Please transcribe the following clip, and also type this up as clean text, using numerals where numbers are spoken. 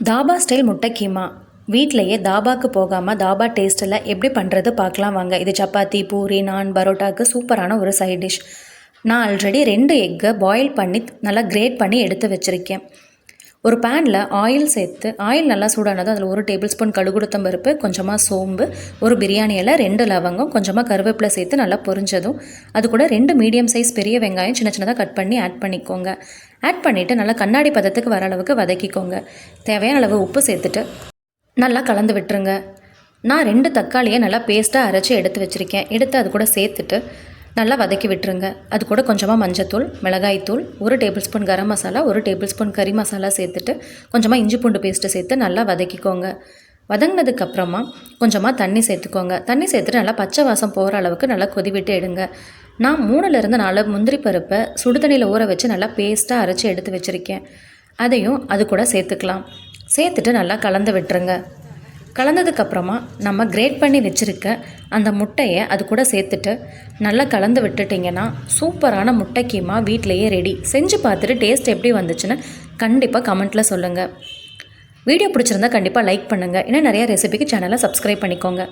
Dhaba style முட்டை கீமா வீட்டிலையே தாபாக்கு போகாமல் தாபா டேஸ்ட்டில் எப்படி பண்ணுறது பார்க்கலாம் வாங்க. இது சப்பாத்தி, பூரி, நான், பரோட்டாவுக்கு சூப்பரான ஒரு சைட் டிஷ். நான் ஆல்ரெடி 2 எக்கை பாயில் பண்ணி நல்லா கிரேட் பண்ணி எடுத்து வச்சுருக்கேன். ஒரு பேனில் ஆயில் சேர்த்து ஆயில் நல்லா சூடானதும் அதில் 1 டேபிள் ஸ்பூன் கடுகுளுத்தம் பருப்பு, கொஞ்சமாக சோம்பு, ஒரு பிரியாணி இலை, 2 லவங்கம், கொஞ்சமாக கருவேப்பிலை சேர்த்து நல்லா பொரிஞ்சதும் அது கூட 2 மீடியம் சைஸ் பெரிய வெங்காயம் சின்ன சின்னதாக கட் பண்ணி ஆட் பண்ணிக்கோங்க. ஆட் பண்ணிவிட்டு நல்லா கண்ணாடி பதத்துக்கு வர அளவுக்கு வதக்கிக்கோங்க. தேவையான அளவு உப்பு சேர்த்துட்டு நல்லா கலந்து விட்டுருங்க. நான் 2 தக்காளியை நல்லா பேஸ்ட்டாக அரைச்சி எடுத்து வச்சுருக்கேன். எடுத்து அது கூட சேர்த்துட்டு நல்லா வதக்கி விட்டுருங்க. அது கூட கொஞ்சமாக மஞ்சத்தூள், மிளகாய்த்தூள், 1 table spoon garam masala, 1 table spoon கறி மசாலா சேர்த்துட்டு கொஞ்சமாக இஞ்சி பூண்டு பேஸ்ட்டு சேர்த்து நல்லா வதக்கிக்கோங்க. வதங்கினதுக்கப்புறமா கொஞ்சமாக தண்ணி சேர்த்துக்கோங்க. தண்ணி சேர்த்துட்டு நல்லா பச்சை வாசம் போகிற அளவுக்கு நல்லா கொதிவிட்டு எடுங்க. நான் 3லேருந்து 4 முந்திரி பருப்பை சுடுதண்ணியில் ஊற வச்சு நல்லா பேஸ்ட்டாக அரைச்சி எடுத்து வச்சுருக்கேன். அதையும் அது கூட சேர்த்துக்கலாம். சேர்த்துட்டு நல்லா கலந்து விட்டுருங்க. கலந்ததுக்கப்புறமா நம்ம கிரேட் பண்ணி வச்சுருக்க அந்த முட்டையை அது கூட சேர்த்துட்டு நல்லா கலந்து விட்டுட்டிங்கன்னா சூப்பரான முட்டை கீமா வீட்டிலையே ரெடி. செஞ்சு பார்த்துட்டு டேஸ்ட் எப்படி வந்துச்சுன்னு கண்டிப்பாக கமெண்ட்டில் சொல்லுங்கள். வீடியோ பிடிச்சிருந்தா கண்டிப்பாக லைக் பண்ணுங்கள். இன்னும் நிறையா ரெசிபிக்கு சேனலை சப்ஸ்கிரைப் பண்ணிக்கோங்க.